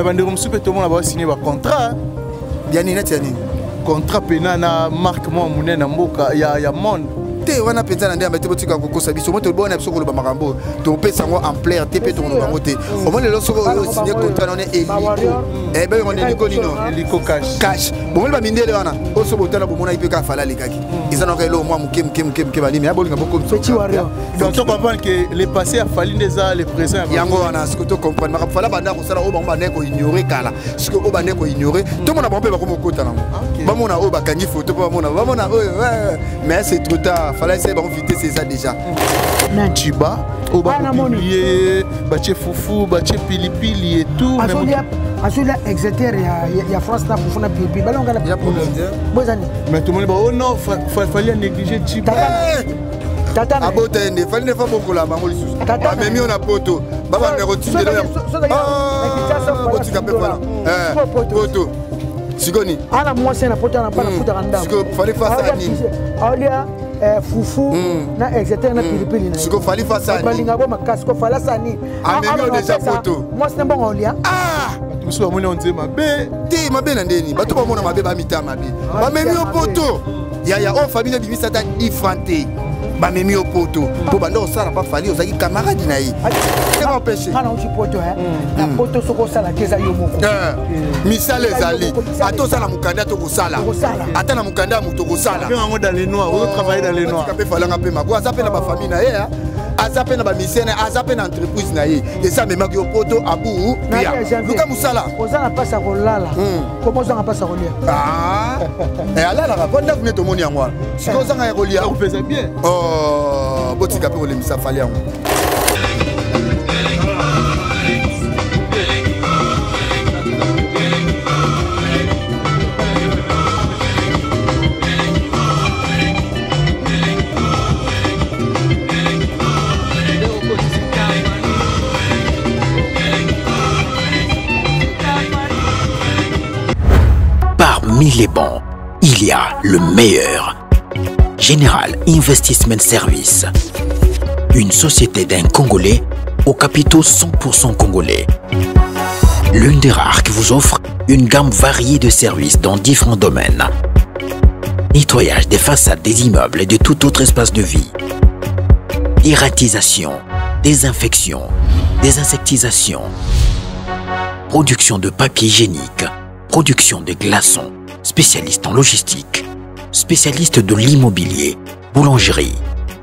Mais bandeko musu pe tout le monde a signé un contrat. Bien ni netiani. Contrat pena na marque moi munene mboka ya monde. Te wana penza na ndamba te botika kokosa biso moto bona biso koloba makambo to pesa ngo en plaire te pe to koloba ngote o mona lelo soko signer contrat na Eliko eh ben on Eliko nino Eliko cash bon ba mindele wana o so botana bo mona ipeka fala likaki izana ka elo moi mukem balimi ya bolinga boko petit warrior donc tu comprends que les passés a fallu déjà les présents yango wana ce que tu comprends maka fala banda ko sala o ba ngba ko ignorer kala ce que o ba ne ko ignorer to mona ba mpe ba ko mokota nango ba mona o ba kangi photo ba mona mais c'est trop tard. Fallait essayer d'inviter c'est ça déjà. Chiba, au bas publié, bache foufou, bache pilipili et tout. Asolia exeter ya France na pour faire pilipili. Balon ngala. Y a problème. Mais tout le monde dit oh non, fallait négliger Chiba. Tata na botende, fallait ne pas beaucoup la maman lisusu. Tata même on a poto. Baba ne retire de là. Ah, poto. Sigoni. Ala moi c'est na poto na pas na futa randa. Parce que fallait faire ça ni. Aolia foufou na exeter na pilipili na. Ce qu'il fallait faire ça. Balinga bo makasi ko fala ça ni. Ah mais on déjà poto. Moi c'est bon Aolia. Ah musu amoni on dit mabe. Ti mabe na ndeni. Bato ba mona mabe ba mita mabe. Ba memi o poto. Ya o famille bimisa ta ifrante. Ba memi o poto. Po bando sala pas fali ozaki camarade na yi. C'est pas empêché. Kana uchi poto na poto soko sala keza yo moko. Misale ezali. Ato sala mukanda to kosala. Ata na mukanda muto kosala. Ngo dans les noirs, on travaille dans les noirs. Ka pe fala nga pe mako azape na ba famille na ye. Azape na ba mission na azape na entreprise na ye. Et ça même yo poto abu pia. Luka musala. Ozana pasa kolala. Comment ça pasa kolia? Ah. Et ala la bonne venez to moni yango. Siko zanga ya kolia. On faisait bien. Oh, botika pe ole misa fali yango. Parmi les bons, il y a le meilleur. Général Investment Service. Une société d'un Congolais aux capitaux 100% congolais. L'une des rares qui vous offre une gamme variée de services dans différents domaines. Nettoyage des façades des immeubles et de tout autre espace de vie. Dératisation, désinfection, désinsectisation. Production de papier hygiénique. Production de glaçons, spécialiste en logistique, spécialiste de l'immobilier, boulangerie,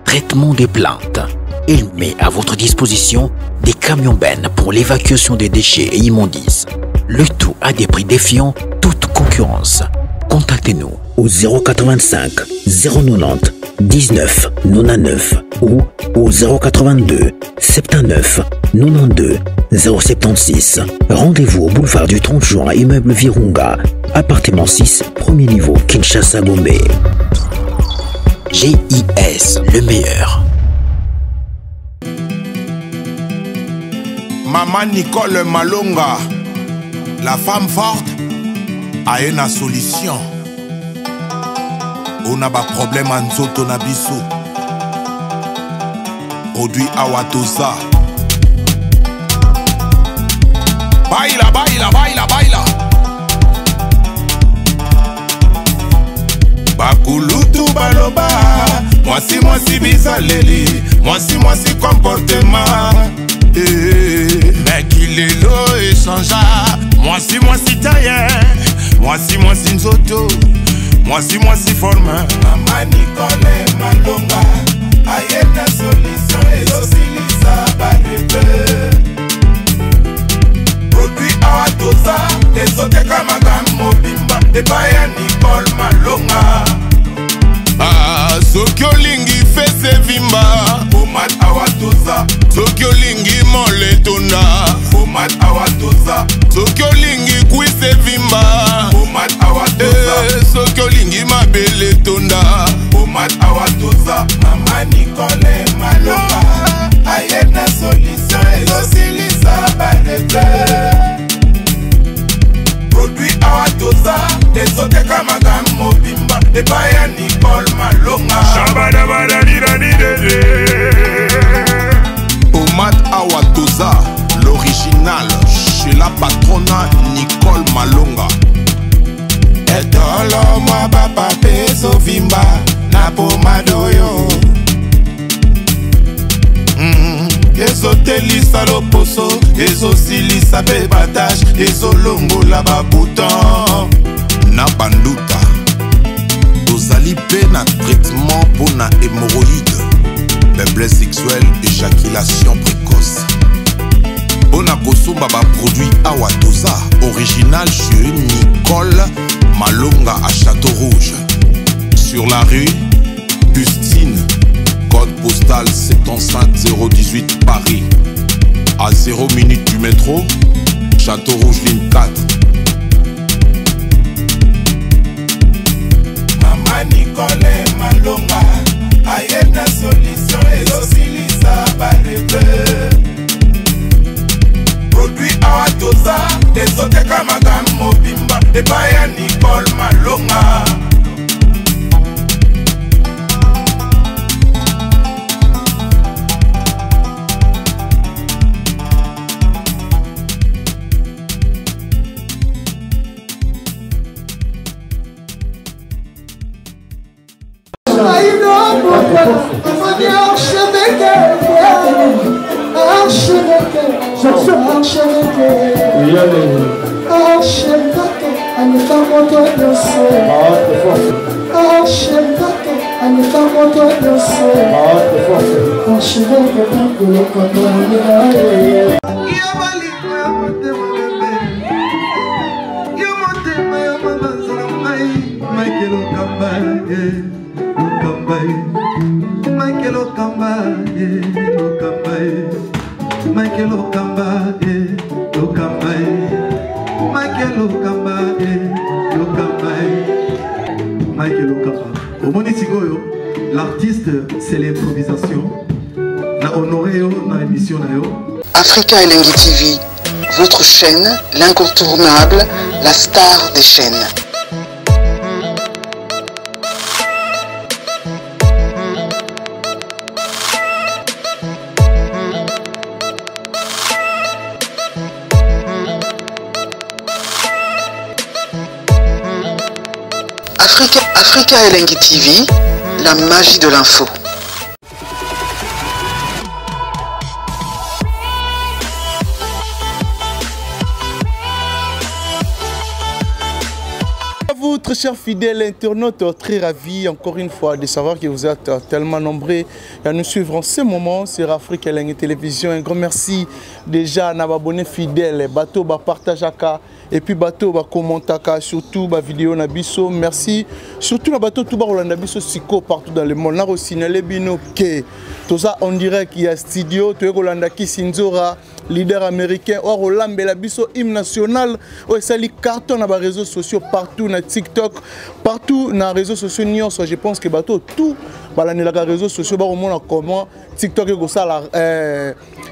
traitement des plaintes. Il met à votre disposition des camions-bennes pour l'évacuation des déchets et immondices. Le tout à des prix défiant toute concurrence. Contactez-nous au 085 090 19 99 ou au 082 79 92 076. Rendez-vous au boulevard du 30 juin, immeuble Virunga, appartement 6, premier niveau, Kinshasa, Gombe. GIS, le meilleur. Maman Nicole Malonga, la femme forte, a une solution. On a pas problème en zoto na biso. Produit Awatosa. Baila, baila, baila, baila. Bakulutu baloba. Moi si bizaleli. Moi si comportement. Mais qu'il est l'eau échangea. Moi si tailleur. Moi si nzoto. Moi si forme. Maman Nicole Malonga. Aïe na solution et l'oscillisa barbe. Produit Awatosa. Les autres comme Mobimba. Et Baya Nicole Malonga. Ah, Sokyo Lingi fait ses vimba. Pomade Awatosa. Sokyo Lingi moletona. Pomade Awatosa. Sokyo Lingi kui se vimba. Pomade Awatosa. Sokyo Lingi ma belle tonda. Pomade Awatosa. Maman Nicole Malonga. Aïe na solution et l'oscillisa barbe. Produit Awatosa. Les autres comme Mobimba. Et Baya Nicole Malonga. Pomade Awatosa, l'original chez la patronne etolo mwa papa peso vimba na pomadoyo ezotelisa loposo ezosilisa pe batage ezolongola babuton na banduta tozali pe na traitement mpona hémorroïde faiblesse sexuelle éjaculation précoce mpona kosomba baproduit awa toza original chez Nicole Malonga à Château Rouge sur la rue Justine, code postal 75018 Paris, à 0 minutes du métro, Château Rouge ligne 4. Mama Nicole Malonga, ayena solution ezosilisa barebe. Produit awatoza, ezoteka magambo bimba, ebaya Nicole Malonga. L'artiste, c'est l'improvisation. Na honoré na émission na yo. Africa Elengi TV, votre chaîne, l'incontournable, la star des chaînes. Africa Elengi TV, la magie de l'info. Vous, très chers fidèles internautes, très ravis encore une fois de savoir que vous êtes tellement nombreux à nous suivre en ce moment sur Africa Elengi Télévision. Un grand merci déjà à nos abonnés fidèles, bateau ba partageaka et puis bateau ba commentaka surtout ba vidéo na biso. Merci surtout na bateau tout ba Rolanda biso siko partout dans le monde. Na signalé bino que tout ça on dirait qu'il y a studio to Rolanda Kisinzora leader américain ou Rolambe la biso hymne national ou ça li carton na ba réseaux sociaux partout na TikTok partout na réseaux sociaux nyonso. Je pense que bateau tout balani la réseaux sociaux ba romona comment TikTok go ça la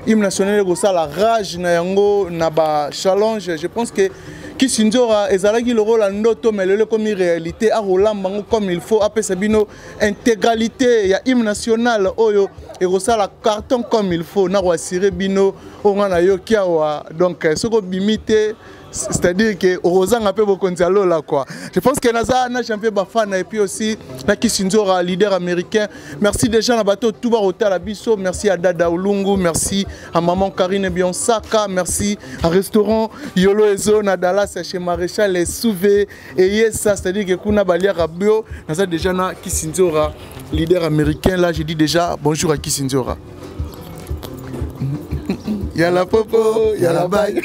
hymne national go ça la rage na yango na ba challenge. Je pense que Kisinzora ezalaki le rôle en auto mais le comme réalité a Rolamba comme il faut après sabino intégralité il y a hymne national oyo et go ça la carton comme il faut na assurer bino on a yo kiawa donc ce ko bimité c'est-à-dire que Rosanga peut beaucoup là quoi. Je pense que Naza na champion bafana et puis aussi na Kisinzora leader américain. Merci déjà à bateau Touba Hotel à Bisso, merci à Dada Olungu, merci à maman Karine Bionsaka, merci à restaurant Yolo Ezo na Dallas chez Maréchal les Souvé et Yesa, c'est-à-dire que Kuna Balia Rabio, Naza déjà na Kisinzora leader américain là, j'ai dit déjà bonjour à Kisinzora. Y'a la popo, y'a la baille.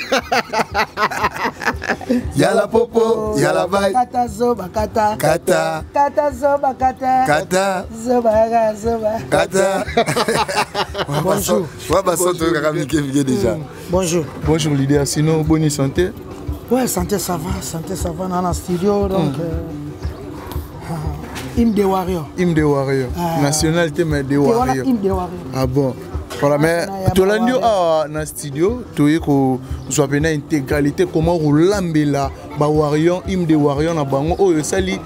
Y'a la popo, y'a la baille. Kata zoba kata. Kata. Kata zoba kata. Kata. Zoba zoba. Kata. Bonjour. Déjà. Bonjour. Bonjour leader, sinon bonne santé. Ouais, santé ça va dans le studio donc. Hymne des Warriors. Hymne des Warriors. Nationalité mais des Warriors. Hymne des Warriors. Ah bon. Voilà, mais tu l'as dit dans le studio, tu as dit une intégralité, comment Rolambela, Warrior, hymne des Warriors, oh, ça li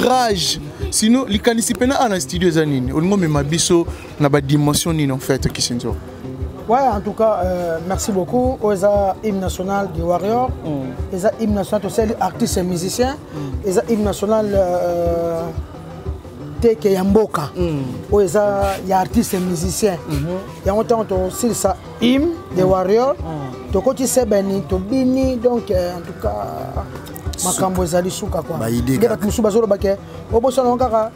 rage. Sinon, les candidats dans le studio, on a une dimension en fait qui sont. Ouais, en tout cas, merci beaucoup aux hymnes national des Warriors, les hymnes national aussi les artistes et musiciens, les hymnes national Teke Yamboka, où il y a artistes et musiciens. Il y a longtemps aussi ça hymne des Warriors, to côté c'est Beni, to Bini, donc en tout cas, makambo ezali suka quoi. Ndeka musuba zolo bake, obosa nongaka.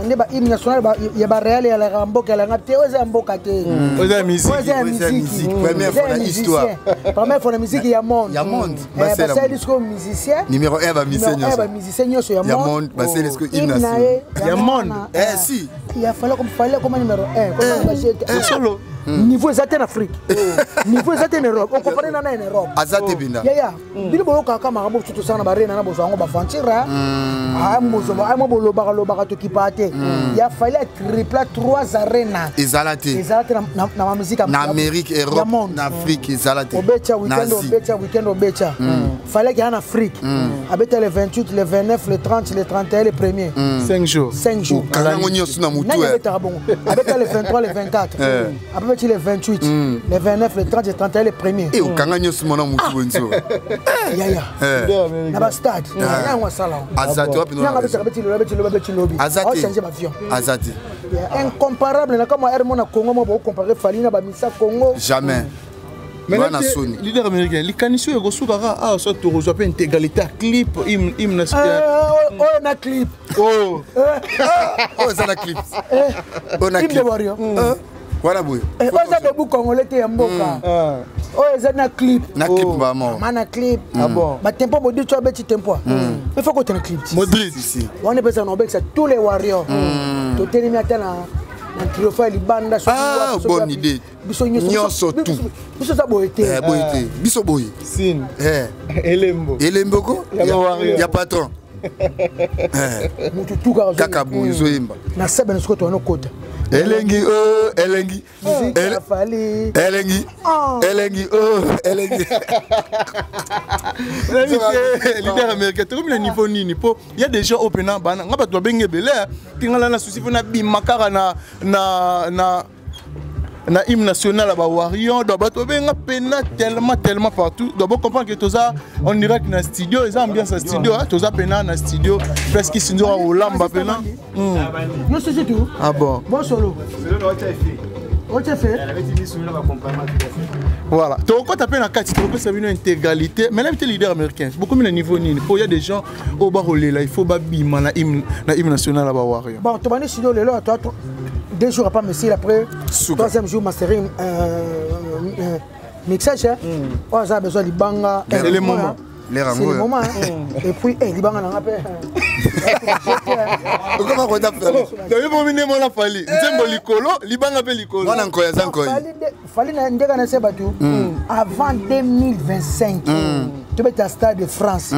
Ne ba hymne national ya ba réel ya la mboka la ngate oza mboka te oza musique première fois dans l'histoire première fois la musique ya monde c'est le disco musicien numéro 1 va musicien ya monde bah c'est le disco hymne national ya monde si il a fallu comme numéro 1 comme solo niveau exact en Afrique niveau exact en Europe on comprend na en Europe azate binda ya bili boka kama ngabo tutu sana barena na bozango ba fantira mo boloba to kipate il a fallu triple 3 arena ezalate na musique en Amérique Europe en Afrique ezalate obecha weekend obecha fallait qu'il y en Afrique abeta le 28 le 29 le 30 le 31 le 1er 5 jours kanango nyoso na mutu abeta le 23 le 24 le 28, le 29, le 30, le 31, le 1er. Et au Kanganyo Simona Moutou. Yaya. Naba stade. Naba salon. Azati. Azati. Incomparable. Na comme Hermon na Congo, moi comparer Falina Bamisa Congo. Jamais. Mais leader américain, les canissos et Gosukara, ah, ça te reçoit pas intégralité clip, hymne national. Oh, on a clip. Oh, ça a clip. On a clip. Voilà boy. Et on a des bouts congolais qui mboka. Oh, c'est un clip. Na clip maman. Mana clip. Ah bon. Ma tempo modi tu as petit tempo. Il faut qu'on ait un clip. Modric ici. On est besoin d'obéir ça tous les warriors. To tenir atena na triofa libanda so. Ah, bonne idée. Biso nyonso tout. Biso ça boyete. Boyete. Biso boy. Sin. Elembo. Elembo ko? Ya patron. Mutu tuka kaka buzo yimba. Na sebe nsko to no kota. Elengi elengi leader américain comme le niveau nini po il y a des gens open bana ngaba to benge belé tingala na souci na bimakara na hymne national à Warrior doit bato benga pena tellement partout doit comprendre que tout ça on dirait que dans studio ils ambiance en studio tout ça pena dans studio presque studio au lamba pena non c'est tout ah bon solo voilà donc quand tu appelles la carte tu peux savoir une intégralité mais là tu es leader américain beaucoup de niveau il y a des gens au barolé là il faut babima na hymne national à Warrior bon tu vas aller studio là toi 2 jours après monsieur après 3e jour mastering mixage on a besoin de banga c'est le moment et puis libanga na ngape comment on t'a fait tu veux venir mon fali nzembo likolo libanga pe likolo on enkoya zankoy fali na ndeka na sebatu avant 2025 tu vas à stade de France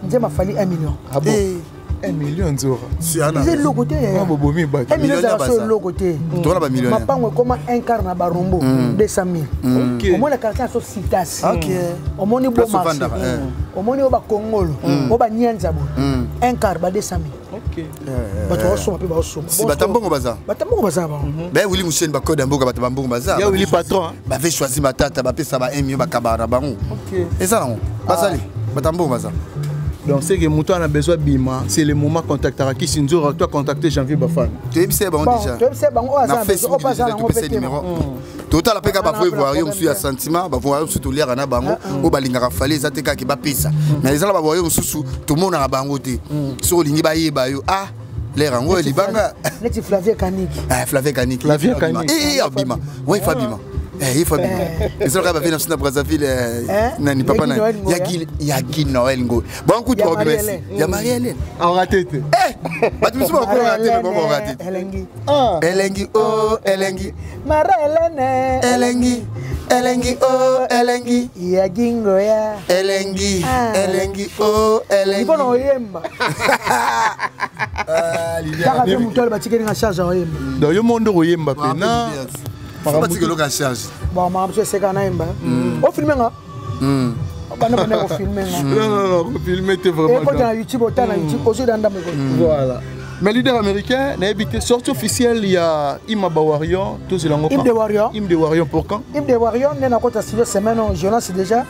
nzemba fali 1 million ah bon 1 million d'euros. C'est le côté. 1 million d'euros le côté. Tu as million. Ma pango comme un quart na barombo 200 000. Au moins la quartier so citas. OK. Au moins ni bon marché. Au moins ni au ba Congolo, au ba Nyanza bo. Un quart ba 200 000. OK. Ba to so pe ba so. Si batambongo baza. Batambongo baza ba. Ben Willy Mouchen ba code mboka batambongo baza. Ya Willy patron. Ba fait choisir ma tata ba pesa ba 1 million ba kabara bango. OK. Et ça non. Basali. Batambongo baza. Donc c'est que Mouton a besoin de Bima, c'est le moment de contacter qui Sinzo, toi contacter Janvier Bafan. Tu es bon déjà. Tu es bon, on a Facebook, tu as numéro. Total la peka ba voir yo sur sentiment, ba voir sur tout l'air na bango, o balinga rafale za teka ki ba pesa. Mais les ala ba voir yo susu, tout le monde na bango te. Sur lingi ba yeba yo ah les rango libanga. Leti Flavie Kaniki. Ah Flavie Kaniki. Flavie Kaniki. Eh Abima. Ouais Fabima. Il faut bien. Et ça, on va venir dans Brazzaville. Nani papa na. Yagi Noël ngo. Bon coup de bob merci. Ya Marie-Hélène. On raté. Bah tu me sois encore raté mais bon on raté. Elengi. Elengi oh Elengi. Marie-Hélène. Elengi oh Elengi. Yagi ngoya. Elengi oh Elengi. Ipo no yemba. Kaka pe mutole ba tikeni na charge oyemba. Donc yo mondo oyemba pena. Pas que l'on charge. Bon, ma monsieur c'est kana imba. O filmer nga. Bana filmer nga. Non, filmer t'es vraiment. Et quand tu as YouTube, tu as YouTube aussi dans Voilà. Mais leader américain, n'a habité sortie officielle, il y a Ima Bawarion, tous les langues. Im de Warion. Im de Warion pour quand? Im de Warion, on a côté studio semaine en Jonas déjà.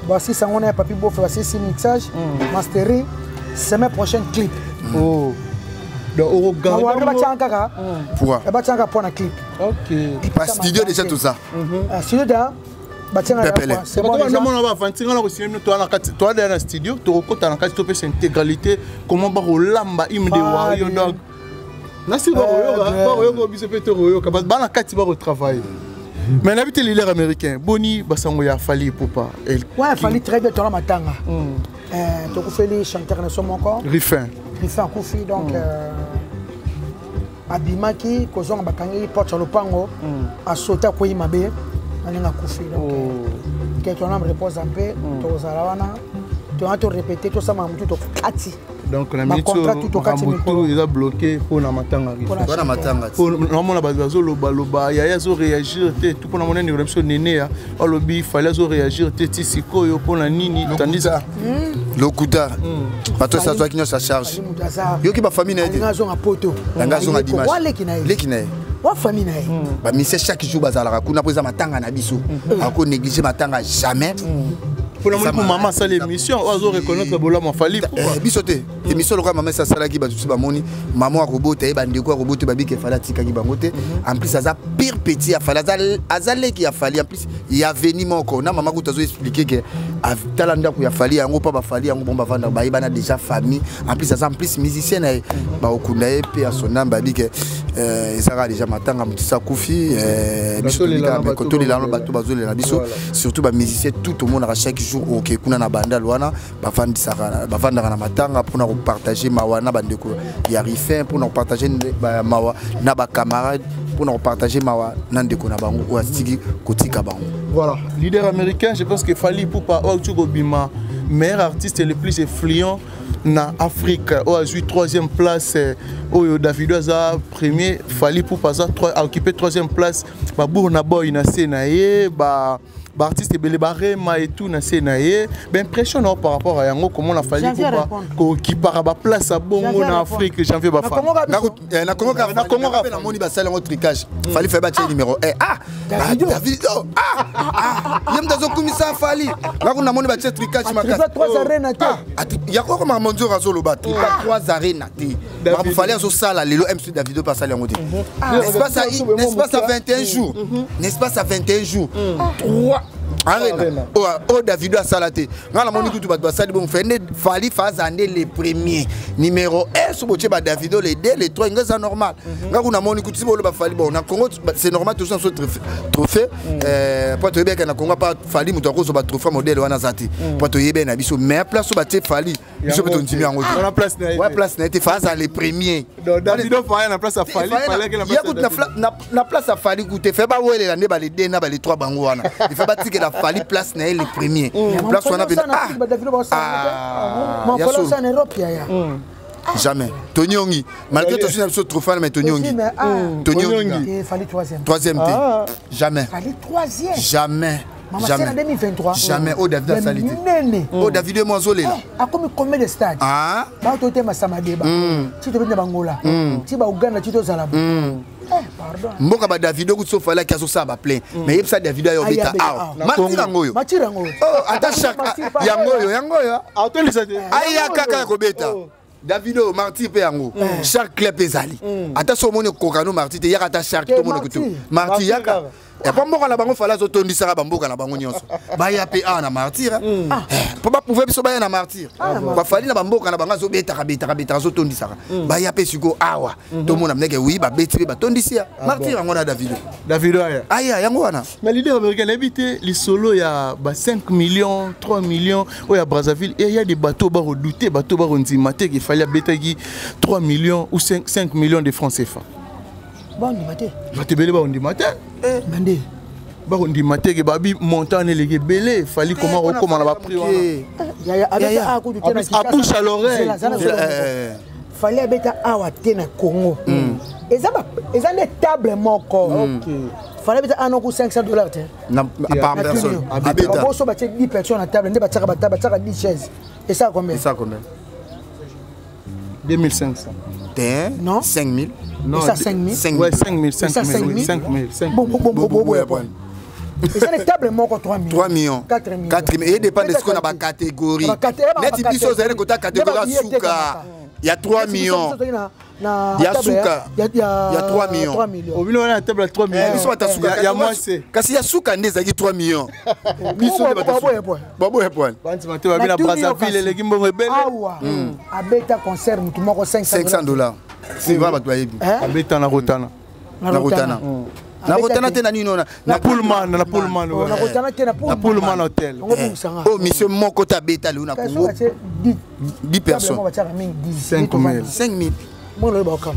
Voici ça on a papier beau faire c'est mixage, mastering, semaine prochaine clip. Oh. Donc au regard. On va faire un caca. Pourquoi? On va faire un point à clip. OK. Pas studio déjà tout ça. Studio là. C'est bon, on va avancer dans le studio, tu as une intégralité, comment on lamba im de Warion donc. Nasi travail. Mais on habite l'île américain. Boni basango ya Fally Ipupa. Ouais, Fally très bien dans matanga. Tu as fait les chanteurs ne sont encore. Rifin Koufi donc Abimaki kozonga bakangi porte sur le pango a sauté ko imabe. On a Koufi donc que ton âme repose un peu to zalawana tu vas te répéter tout ça mamutu to kati donc la minute il a bloqué pour na matanga pour na matanga pour normalement la bazo loba ya zo réagir tout pour na monene réaction néné alobi fallait zo réagir tisiko yo pour na nini tandis lokuta pato ça toi qui nous ça charge yo ki ba famille na ngazo na poto ngazo na dimanche lekina wa famille na ba mise chaque jour bazala kuna poza matanga na biso ako négliger matanga jamais pour la maman ça l'émission ozo reconnaître bola mon Fally bisoté émission lokwa maman ça sala ki ba tusi ba moni maman a robota e ba ndeko a robota ba bi ke Fally tika ki bangote en plus ça pire petit a Fally azale ki a Fally en plus il y a venu moko na maman ko tazo expliquer que talanda ko ya Fally yango pa ba Fally yango bomba vanda ba ibana déjà famille en plus ça en plus musicien ba okunda e pe a son nom ba bi ke ezara déjà matanga mutisa Koufi biso lika ba koto lilano bato bazolela biso surtout ba musicien tout au monde à chaque jour OK kuna na banda lwana ba fandi saka ba vanda na matanga pour na partager mawa na bandeko ya Rifin pour na partager mawa na ba camarades pour na partager mawa na ndeko na bango ou astiki kotika bango. Voilà, leader américain, je pense que Fally Ipupa Bima meilleur artiste le plus influent na Afrique a eu 3e place au Davido Aza premier Fally Ipupa a occupé 3e place ba Burna Boy na Senaye ba artiste Belebarema et tout na Senaye ben impressionnant par rapport à yango comment la Fally Ipupa qui para ba place à bongo na Afrique janvier ba fa na Congo na moni ba sala tricage Fally fait battre numéro 1 Davido yem dazo komisa Fally na moni ba tricage makasi 3 arena te ya ko ma mondio razolo ba 3 arena te ba Fally azo sala lelo MC Davido pas sala yango te n'est-ce pas ça 21 jours n'est-ce pas ça 21 jours 3 arena oh Davido a salaté ngala moni kutu ba sali bon Fally fazande les premiers numéro 1 so boche ba Davido les 2 les 3 ngeza normal ngako na moni kutu bo ba Fally bon na Congo c'est normal tout ça trophée pour te yebeka na Congo pas Fally muto ko so ba trophée modèle wana zati pour te yebena biso mais place so ba te Fally biso beto ndimi yango na place na ouais place na été faza les premiers Davido fa na place à Fally fallait que na place à Fally kutu fait ba wele na ne ba les 2 na ba les 3 bango wana il fait ba tike la Fally place na les premiers place on a en Europe jamais Tony Ongi malgré tout ça trophée mais Tony Ongi Fally 3e jamais Fally 3e jamais jamais 2023 jamais au Davido a salité au Davido Mwanzole a comme combien de stades ba to tema samadeba ti to bina bangola ti ba Uganda ti to zalabo pardon mboka ba Davido kutso Fally ki azo saba plein mais yebisa Davido yo beta matira ngoyo ata chaque yangoyo autorisé aya kaka ko beta Davido Marty pe yango chaque club ezali ata so moni kokano Marty te yaka ata chaque to moni kutu Marty yaka et pas mboka na bango Fally zo tondisa ba mboka na bango nyonso ba ya pe na martyr po ba pouvoir biso ba ya na martyr ba Fally na ba mboka na bango zo beta zo tondisa ba ya pe siko awa to mona mneke oui ba beti ba tondisia martyr ngona Davido aya yango wana mais leader américain habité les solo ya ba 5 millions 3 millions au ya Brazzaville et il y a des bateaux ba redouter bateaux ba ndimate qu'il fallait betagi 3 millions ou 5 millions de francs CFA. Bon ndimate batebele ba ndimate mande ba ndimate ke babi montant les belé Fally comment na ba prix ya avec a ko du tena à bouche à l'oreille Fally abeta awa tena Congo eza ne table moko Fally abeta anoko $500 te na par personne abeta bo so ba 10 personnes à table nde ba tsaka 10 chaises et ça combien 2500. Non 5000. Non, ça 5000. Ouais, 5000, 5000. Et ça, les tables, moi, 3 millions. 3 millions. 4 millions. 4 millions. Et dépend de ce qu'on a dans la catégorie. Mais tu dis que la catégorie Souka. Il y a 3 millions. Il y a Souka. Il y a 3 millions. Au milieu, on a la table à 3 millions. Il y a moi, c'est. Quand il y a Souka, il y a 3 millions. Babo est point. Tu vas bien à Brazzaville, les Gimbo rebelles. Ah, Beta concert, tu m'as $500. C'est vrai, tu vas y aller. À Beta, na Rotana. Na Rotana. Na Rotana te na nino na Pullman na Rotana te na Pullman hotel. Oh monsieur moko ta beta le na Congo 10 personnes 5000 moi le bokam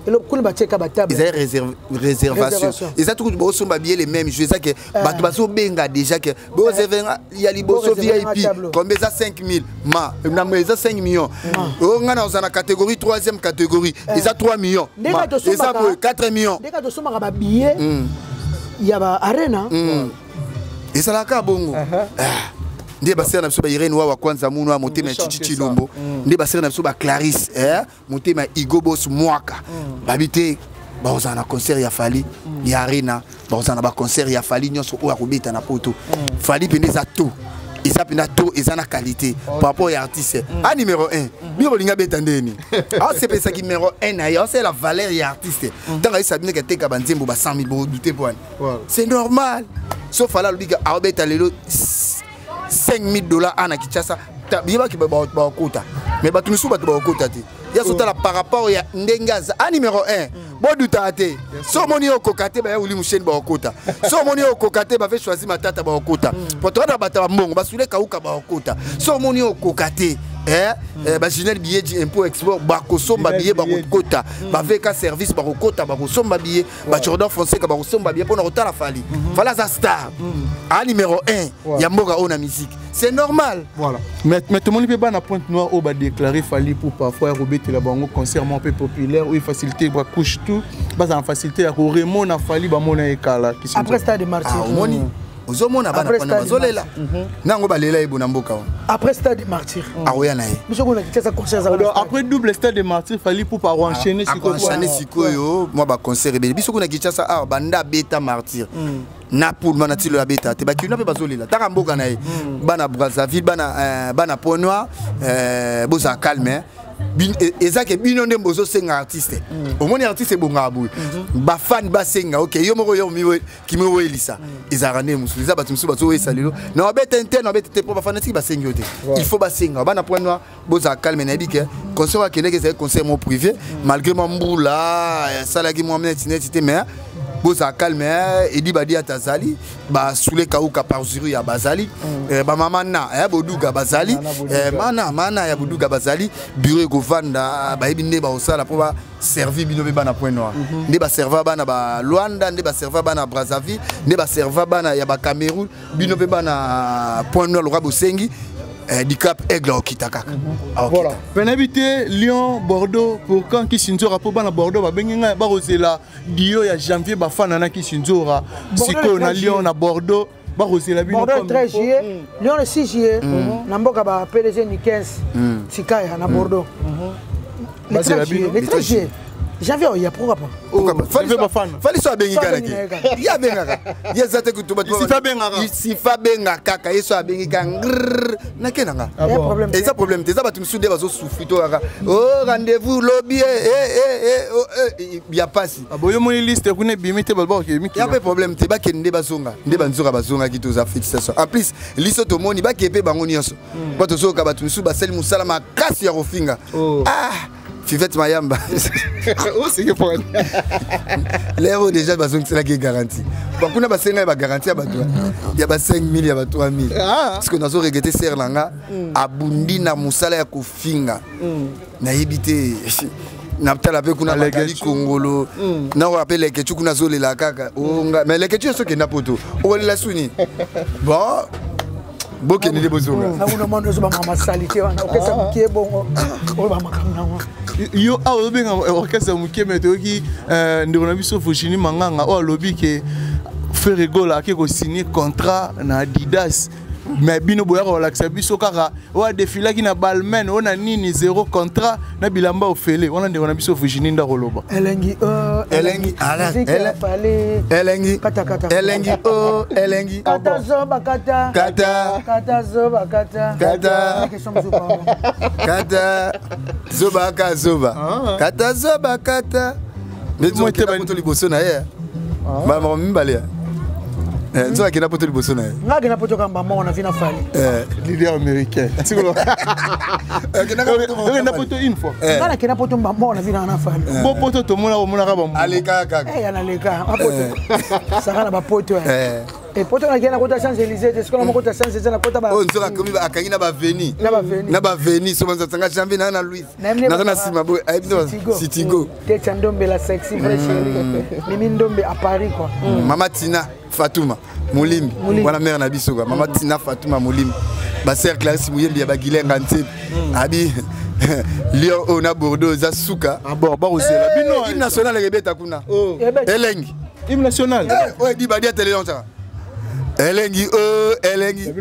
et le coup bateka batable ils ont réservation ils ont tout bo somba bien les mêmes je sais que bato baso benga déjà que bo il y a liboso VIP combien ça 5000 ma na meza 5 millions on a dans la catégorie 3e catégorie ils ont 3 millions ils ont 4 millions dès que tu sommes ba billet il y a ba arena et ça la ka bongo ndiye basera na biso ba Irene wa kwanza munu wa motema Chichi Chilombo ndiye basera na biso ba Clarisse motema Igo Boss Mwaka babite baoza na concert ya Fali ya Arena baoza na ba concert ya Fali nyonso o akobeta na poto Fali pende za tout isa penda tout isa na qualité par rapport à artiste a numéro 1 biro linga beta ndeni a c'est pesa qui numéro 1 na c'est la valeur ya artiste tant isa bine que teka banzembo ba 100 000 douter point c'est normal sauf Fala le biga a beta lelo $5,000 à Kinshasa. Biba qui va kota. Mais ba tunisu ba kota te. Ya sota la par rapport ya ndengaza a numéro 1. Bo dutate. So moni o kokate ba ya uli musheni ba kota. So moni o kokate ba fait choisir matata ba kota. Potro na bata mbongo ba sule kauka ba kota. So moni o kokate ba jinel billet d'impôt export ba kosomba billet ba kota. Ba veka service ba kota ba kosomba billet ba Jordan français ka ba kosomba billet pour na rota la Fali. Fala za star. A numéro 1 ya mboga ona musique. C'est normal. Voilà. Mais tout le monde peut pas na Pointe Noire au ba déclarer Fali pour parfois Robert la bango concert un peu populaire où il facilité ba couche tout. Ba en facilité à Raymond na Fali ba mona ekala qui sont après Stade Martyr. Moni. Ozomona bana pana bazolela. Nango balela ibuna mboka. Après Stade Martyr. Ah oui na ye. Monsieur on a dit ça concert ça. Après double Stade Martyr Fali pour pas enchaîner sikoyo. Moi ba concert rebelle. Biso kuna kichasa ah banda beta Martyr. Na pour manati le beta te ba kina pe bazolela. Taka mboka na ye. Bana Brazzaville bana Pointe Noire boza calme. Ezake bino nde bozo senga artiste omoni artiste bonga abu ba fan ba senga OK yo moko yo miwe kimiwe elisa ezarane musu za batu musu bazo esalelo na obete interne obete pour ba fanatique ba senga yote il faut ba senga bana Pointe Noire boza calme na dit que concert wa kene que c'est concert mon privé malgré mambula salaki mo net mais boza calme et dit badi atazali ba soule kauka par zuru ya bazali ba mama na ya boduga bazali mana ya boduga bazali bureau go vanda ba ebinde ba osala pour ba servir bino be bana Pointe Noire nde ba serva bana ba Luanda nde ba serva bana Brazzaville nde ba serva bana ya ba Cameroun bino be bana Pointe Noire lo bosengi du Cap Aigle au Kitaka. Voilà. Penabité Lyon Bordeaux pour quand qui s'inzora pour bana Bordeaux ba benga ba rosela dio ya janvier ba fana qui s'inzora siko na Lyon na Bordeaux ba rosela bino Bordeaux 13 juillet Lyon le 6 juillet na mboka ba PDG ni 15 sikaya na Bordeaux le 13 juillet Janvier il y a pourquoi pas fallait soit bengi kana ki ya benga ya zate kutuba sifa benga kaka yeso abengi kan na kenanga et ça problème des abatu msude bazo souffrir to kaka oh rendez-vous lobby il y a pas si aboyo moni liste ku ne bimite balba ke miki ya pas problème te ba kende bazonga nde banzoka bazonga ki to za fixation en plus liso to moni ba kepe bango nyonso ba to soka batu msu ba sel musala makasi ya rofinga Fivette Mayamba. Oh, c'est que pour l'air déjà, c'est la garantie. Par contre, il y a une garantie. Il y a 5 000, il y a 3 000. Parce que nous avons regretté Serlanga, Abundi na Moussala ya Kofinga. Na évité. Naptala pe kuna bakali Kongolo. Na rappelle les ketu kuna zole la kaka. Mais les ketu sont qui na poto. O la suni. Bon. Boke ni debozonga. Na una mando zo ba mama salite wana. Okesa mukie bongo. O ba makamna wa. Yo a obenga okesa mukie meto ki ndona biso Fushini Manganga o lobby ke Ferregola ke ko signer contrat na Adidas. mais bino boya relaxa biso kaka wa défilé qui na balmen on a nini zéro contrat na bilamba ofele on a ndeko na biso Virginie Ndakoloba elengi kata zoba kata mais tu as liboso na ye mama mimbalea tu as kina poto liboso na ye nga kina poto kamba mona vina fali leader américain sikolo kina poto une fois nga kina poto mona vina na fali bo poto to mona ka ba aleka kaka yana leka apoto saka ba poto et poto na kina kota Champs-Élysées est-ce que na kota Champs-Élysées na kota ba on nzoka komi ba akangi na ba veni so banza tanga chambi na Louise na sima bo Citigo Techa Ndombe la sexy vraie chérie Mimi Ndombe à Paris quoi Mama Tina Fatouma Molimbi wana mère na biso quoi Mama Tina Fatouma Molimbi ba sœur Clarisse Muyembi ya ba Gilenga Ntsebi abi Lyon on a Bordeaux za suka ba osela bino hymne national rebeta kuna elengi hymne national ouais di ba dia télé longtemps elengi elengi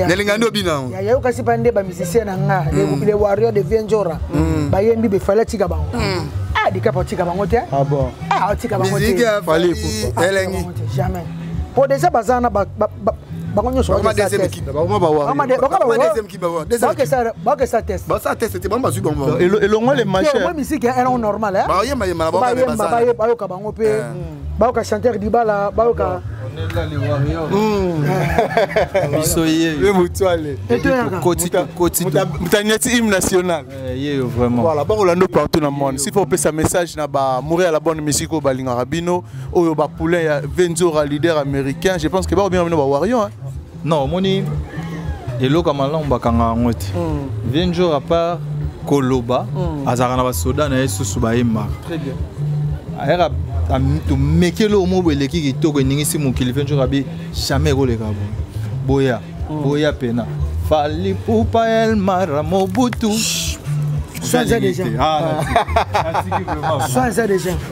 nelinga ndo bina ya kasi pande ba musicien na nga les warriors de Vienjora ba yembi be fala tika bango dikapo tika bango te bon tika bango te fali elengi jamais pour déjà bazana ba bango so ba deuxième équipe ba sa test c'était bon basu bon et le les matchs moi musique est normal hein ba yema ba ka bango pe ba ka chanteur dibala ba ka on est là les warriors bisoye mutwale mutanyati hymne national yeyo vraiment voilà ba rolando partout dans le monde s'il faut passer un message na ba mourir à la bonne musique au balinga rabino oyo ba poulain ya Venzora leader américain je pense que ba bien ba warrior non moni eloka malon bakanga ngoti Venzora part koloba azaka na ba soda na yesusu ba yemba très bien ayera to mekelo mo beleki kitoko ningisi mukili Venzora bi jamais koleka boya pena fali pupa el mara mobutu sans déjà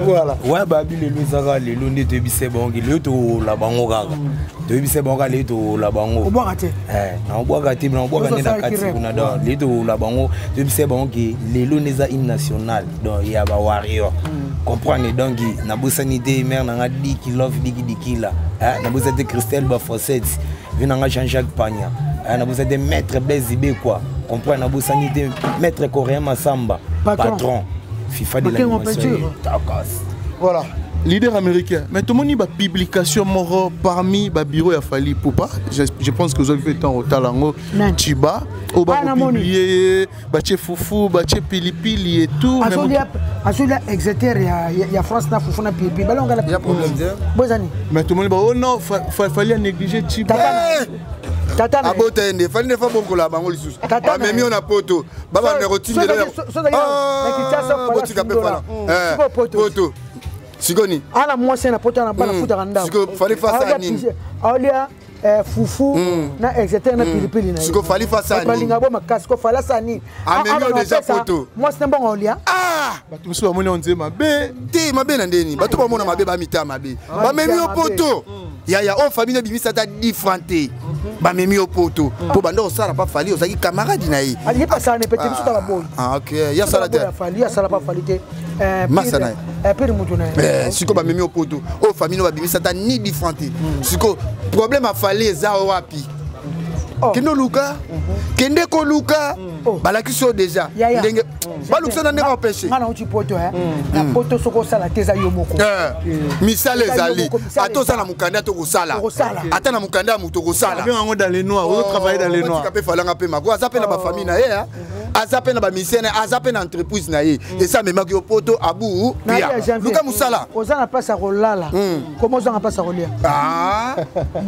voilà ouais babi le lozaka le londe to bise bongi le to la bango kaka to bise bonga le to la bango o boka te na o boka te na o boka ne na kati kuna do le to la bango to bise bongi le londe za hymne national donc il y a ba warrior comprendre donc na bosanité mère na ngadi ki love dikila na bosate Christelle ba Fosset vinanga Jean-Jacques Pagna na bosate maître Blaise Ibé quoi comprendre na bosanité maître Coréen Massamba patron FIFA de l'animation voilà leader américain mais tout le monde a publication moro parmi ba bureau ya Fali Poupa je pense que vous avez fait en Otalango Chiba au ba publier ba che Foufou ba che Pilipili et tout asolia exeter ya France na Foufou na Pilipili balonga la problème bozani mais tout le monde oh non fallait négliger Chiba tata abotende fallait ne pas bonko la bango lisusu ba memi on a poto baba ne rotinde là poto Sigoni. Ala moi c'est na poto na bana futa kanda. Siko fallait faire ça ni. Alia Foufou na exeter na Pilipili na. Siko fallait faire ça ni. Balinga bo makasi ko fallait ça ni. Amemi déjà poto. Moi c'est bon Alia. Batu musu ba mona onze mabe. Te mabe na ndeni. Batu ba mona mabe ba mita mabe. Ba memi o poto. Ya o famille bimisa ta différente. Ba memi o poto. Po bando osala pas fali ozaki camarade na yi. Ali pas ça ne peut pas la boy. Ah OK. Ya sala te. Fali ya sala pas fali te. Masana. Pere mutuna. Siko ba memi o poto. O famille ba bimisa ta ni différente. Siko problème a fali za wapi. Kendo luka. Kende ko luka. Balaki so déjà. Ndenge baluksa na ndenge empêcher. Ngana uti poto na poto soko sala teza yo moko. Misale zali. Ato sala mukanda to ko sala. Ata na mukanda muto ko sala. Bien ngo dans les noirs, on travaille dans les noirs. Kapé falanga pe mako azape na ba famille na ye azape na ba mission azape na entreprise na ye et ça même que poto abu luka musala. Ozana pasa rolala. Comment ozana pasa rolia?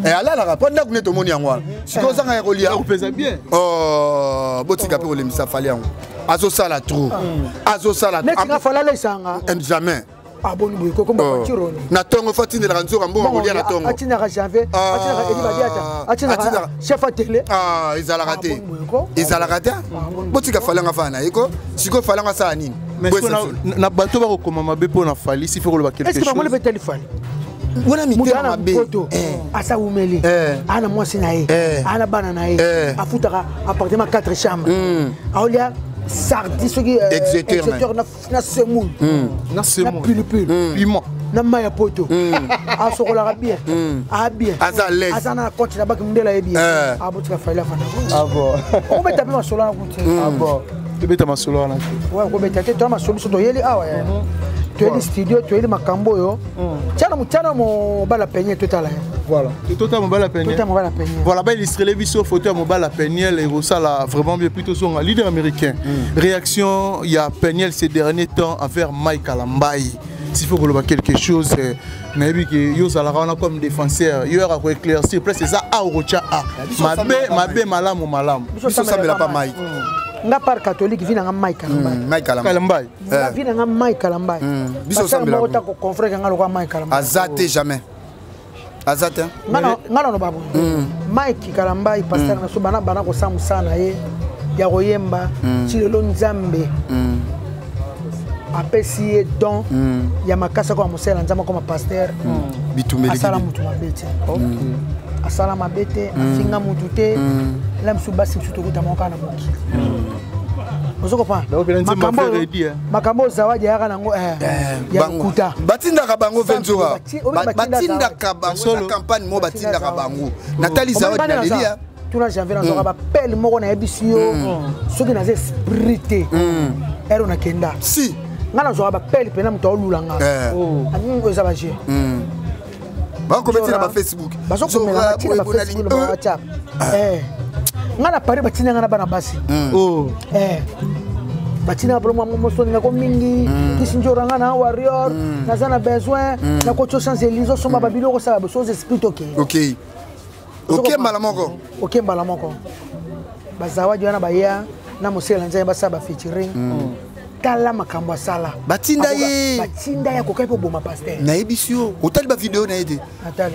Et ala la rapanda kuneto moni yango. Siko ozanga rolia. On pèse bien. Oh, botika pe ole misa fali yango. Azo sala trop. Azo sala. Mais tu fala les sanga. Jamais. Ah bon boy ko komba tironi. Na tongo fatine la ranzo rambo ngolia na tongo. Atina ka janvier, atina ka edi badiata. Atina chef à télé. Izala raté. Izala raté. Botika fala nga fana iko. Siko fala nga sa nini. Mais na bato ba ko koma mabe po na fali si faut ko ba quelque chose. Est-ce que ba mo le betel fali? wana mitema mabe asa umeli ana mwasi na ye ana bana na ye afutaka appartement 4 chambres aolia sardi soki exécuteur na semoule na pilipili piment na maya poto asokolaka bien bien aza na compte na baki mundela ye bien abotika faila fana obeta pe masolo na kuti tobeta masolo wana ouais kobeta te to masolo so toyeli awa toyeli studio toyeli makambo yo tiana mo bala peigner totala voilà tota mo bala peigner voilà ba illustrer les biso photo ya mo bala peigner et ça là vraiment bien plutôt son leader américain réaction il y a Peniel ces derniers temps envers Mike Kalambai s'il faut relever quelque chose mais que yo zala comme défenseur yo a éclaircir presque ça a rocha a mabe malamu biso sambela pas Mike nga par catholique vina nga Mike Kalambai vina nga Mike Kalambai biso sambela ko ta ko confrère nga lo Mike Kalambai azate jamais azate ngana no babu Mike Kalambai pasteur na so bana ko samu sana ye ya koyemba chilelo nzambe apesi ye don ya makasa kwa mosela nzama comme pasteur bitumeli asala mutu mabete asala mabete afinga mutu te la msubasi msuto kutamaka na moki ozoko pa makambo zawadi yaka nango ya kuta batindaka bango venzura batindaka bango na campagne mo batindaka bango Nathalie zawadi na delia tuna janvier na zoka ba pelle moko na ebisio soki na esprit ero na kenda si ngana zoka ba pelle pena muto olulanga aningo eza je bako betina ba Facebook bazoko mela batina ba Facebook ba WhatsApp ngana pare batina ngana bana basi batina problème mo so ngako mingi kisinjora ngana warrior nazana besoin na ko chance elizo somba babilo ko sala so esprit OK malamoko bazawadi wana baya na mosela nzaya basaba featuring kala makambo sala batinda ye ko kaipo boma pasteur na ebisio otali ba video na ete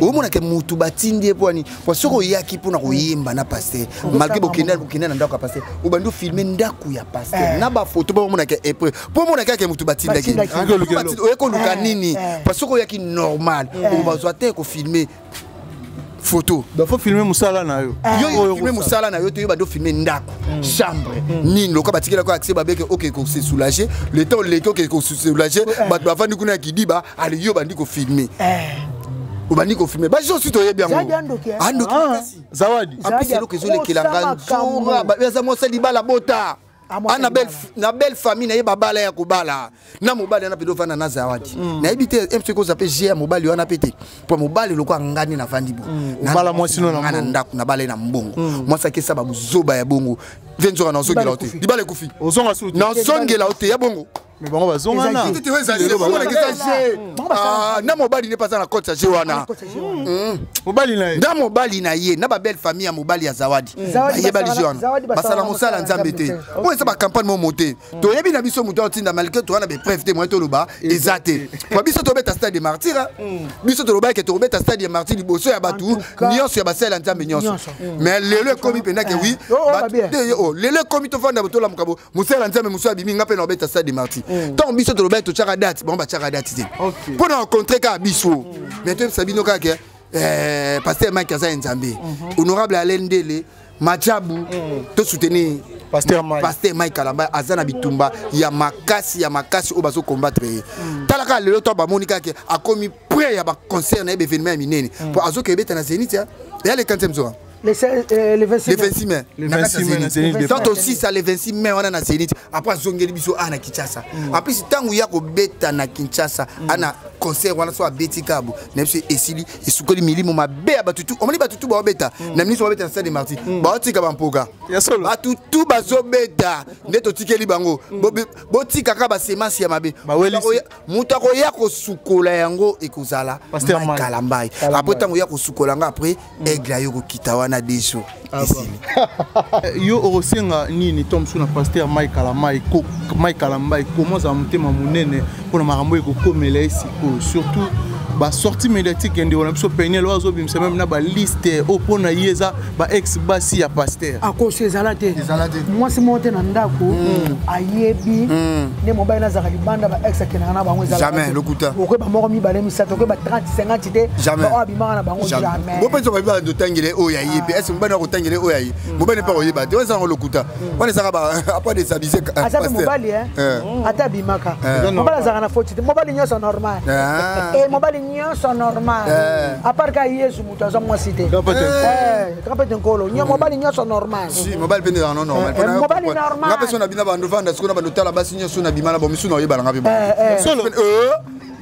o mona ke mutu batindi epwani po soko yaki pona ko yimba na pasteur malgré bokenda na ndako pasteur o bando filmer ndaku ya pasteur na ba photo ba mona ke epre po mona ke mutu batinda ke o eko luka nini po soko yaki normal o bazwa te ko filmer photo donc faut filmer musala na yo filmer musala na yo te yo bado filmer ndako chambre nini loko batikela ko accès babeke OK ko se soulager le temps le OK ko se soulager ba bavandi kuna kidiba ali yo bandi ko filmer obandi ko filmer ba jo sito yebi yango andoki zawadi apesi loko zo le kelanga nzura ba yaza mosa libala bota ana belle famille na ye babala ya kubala na mobali na pedo fana na zawadi na ebite MC ko zape G mobali wana pete po mobali lokwa ngani na fandi bo na bala mwasino na ndako na bale na mbongo mwasa kesa ba buzoba ya bongo venzo na zongela ote libale kufi ozonga suti na zongela ote ya bongo mais bango bazonga na na mobali ne pas na coach G wana mobali na ye na ba belle famille ya mobali ya zawadi ye bali wana basala mosala nzambe te o esa ba campagne mo monter to yebi na biso muto otinda malgré to wana be preuve te moto loba ezate po biso to beta stade de martyr biso to loba ke to beta stade de martyr liboso ya batu nyonso ya basala nzambe nyonso mais lelo komi penda ke oui lelo komi to fanda botola mukabo musala nzambe muso abimi ngape na beta stade de martyr tant biso to loba to chaka date bon ba chaka date te pour rencontrer ka biso mais to sabino ka ke pasteur Mike Kaza Nzambe honorable Alain Dele Majabu to soutenir pasteur Mike Kalambai azana bitumba ya makasi o bazo combattre talaka lelo to ba monika ke akomi prêt ya ba concert na événement minene pour azo ke beta na Zénith ya le 15e jour le 26 mai. Donc aussi ça le 26 mai on a na Zénith après zongeli biso ana Kinshasa. Après si tangu ya ko beta na Kinshasa ana concert wana so abeti kabo na biso esili esukoli milimo mabe batutu omoni batutu ba beta na ministre ba beta na Stade Martyr ba otika ba mpoka batutu bazo beta ndeto tikeli bango botika ka ba semence ya mabe muta ko ya ko sukola yango ekozala pasteur Kalambai après tangu ya ko sukola nga après egla yo ko kita na deso yo osenga nini tomsu na pasteur Mike Kalambai comment ça mutema munene pour na makambo eko komela esiko surtout ba sortie médiatique ende on a biso Peniel ozo bimisa même na ba liste au pona yeza ba ex basi ya pasteur à cause ezalate moi c'est monté na ndako ayebi ne mobile na zaka libanda ba ex kenanga na bango ezalate jamais lokuta ko ba moko mi balemi sato ko ba 30 50 te ba abimaka na bango jamais bo penso ba ba ndotangile o ya yebi est-ce que bana kotangile o ya yi mobile pas oyeba te on lokuta on ezaka ba après déshabiller pasteur mobile ata bimaka mobile zaka na faute mobile nyoso normal et mobile nyoso normal à part ka yesu muto za moi cité kapete nkolo nyo mobile nyoso normal si mobile pende non normal mobile normal nga personne abina bando vanda siko na bando tala basi nyoso na bimala bo misu na oyeba nga biba solo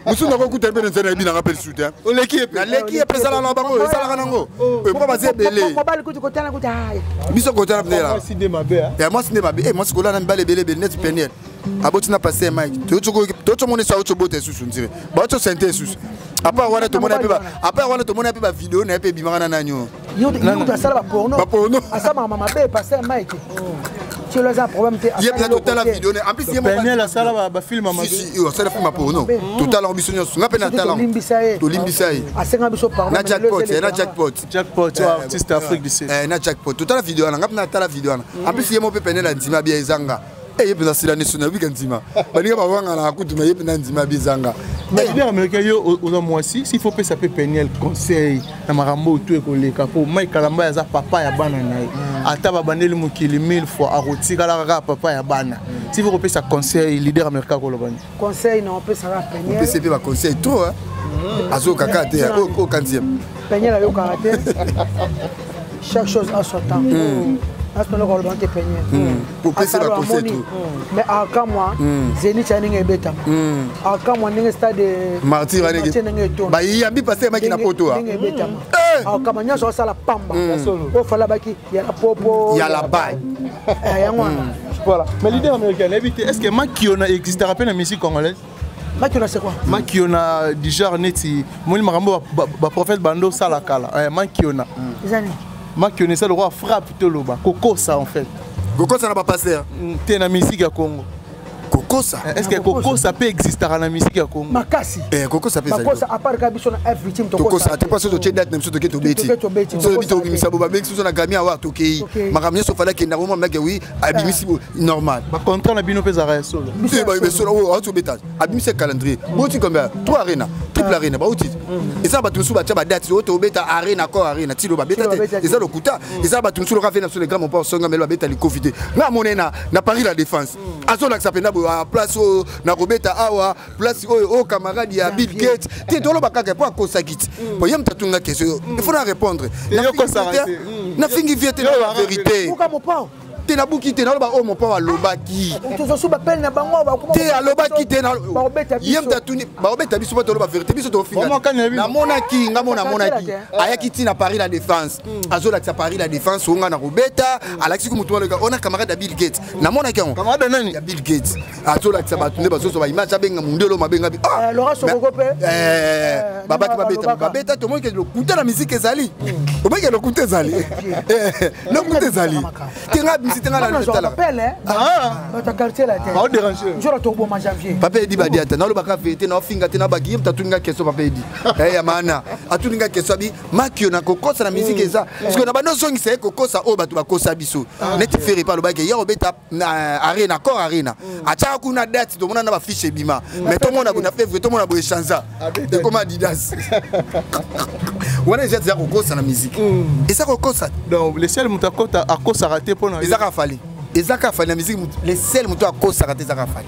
musu na ko kuta pende nzena ebina nga pele soutien leki e pesa la bango ezala nango po ba zebele mobile kuti kotana kuti hai biso kotana pende moi si de mabe ya moi si de mabe moi sikola na mbale bele net Peniel abotina passer Mike to mone sa ocho bote susu nzire ba ocho sente susu après wana to mona pe ba vidéo na pe bimana na nanyo yo to sala ba porno asa mama mabe passer Mike tu les as problème te il y a total la vidéo en plus il y a Peniel la sala ba film mabe si ça la film porno total ambition nga pe na talent to limbisaye asenga biso pardon na jackpot artiste Afrique du Sud na jackpot total la vidéo nga pe na tala vidéo en plus il y a mo pe Peniel la ndima bia ezanga et il peut s'assurer sur la week-end dima baniga ba wanga na kutu mais il peut ndima bizanga mais les américains yo aux moi si s'il faut pas ça peut Peniel conseil na marambo tout ekoleka pour Mike Kalamba ya papa ya bana naye ata ba bandeli mukili 1000 fois a rotika la papa ya bana si vous repère ça conseil leader américain ko lobani conseil non peut ça Peniel on peut pas conseil trop hein azo kakate au 15e Peniel a yo karaté chaque chose a son temps Aston le Golban te Peniel pour passer la conseil trop mais à quand moi Zenit chaninga ebeta à quand moi ninga stade martyr ba yambi passer maki na poto à quand moi so sala pamba o fala baki ya la popo ya la baille voilà mais leader américain est-ce que Makiona existera pas dans la musique congolaise Makiona c'est quoi Makiona du genre neti moi marambo ba prophète bando sala kala Makiona Makiona c'est le roi frappe tout le bas Coco ça en fait Coco ça n'a pas passé t'es dans la musique à Congo Coco ça est-ce que Coco ça peut exister dans la musique à Congo Makasi Coco ça peut ça Coco ça à part Gabi son every team Coco ça t'es pas sur le chat même sur to beti sur bito bimisa boba mec sur na gamia wa to kei makamia so fala ke na vraiment mec oui abimisi normal ba contrat na bino pesa ra solo ba solo o to beta abimisi calendrier boti combien 3 arena triple arena ba outil et ça ba tout sous ba tia ba date to beta arena ko arena ti lo ba beta et ça le kuta et ça ba tout sous le rafé sur les grands mon pas songa mais lo beta li confité na monena na Paris la défense azola ça pena à place na Robeta awa place au camarade ya Bill Gates ti tolo bakaka pour kosakiti pour yem tatunga question il faut répondre na fingi viete la vérité te na buki te na ba o mon pa lobaki to so ba pel na bango ba ko te alobaki te na yem tatuni ba obeta biso to ba vérité biso to finga na monaki nga mona monaki ayaki ti na Paris la défense azola ti Paris la défense onga na Robeta alaki ku mutu on a camarade ya Bill Gates na monaki on camarade nani ya Bill Gates azola ti ba tunde ba so ba image abenga mundelo mabenga bi Laurent Sokoko pe baba ki ba beta to mo ke lo kuta na musique ezali o ba ke lo kuta ezali lo kuta ezali tenga c'était dans la tête là ta quartier la tête pas déranger je le tourbo en janvier papa dit ba diata na lo baka fete na finga te na ba gim tatunga keso papa dit ya mana atuninga keso bi Makiona kokosa na musique eza parce que na ba no songi c'est kokosa o ba tu ba kosa biso net faire pas lo ba ke ya obeta na arena ko arena acha ku na date to mona na ba fiche bima mais to mona na février to mona bo échanza de comme Adidas wana j'ai déjà kokosa na musique et ça kokosa donc le seul mutakota a kosa raté pour na fali ezaka fali na musique les sel moto akosa raté ezaka fali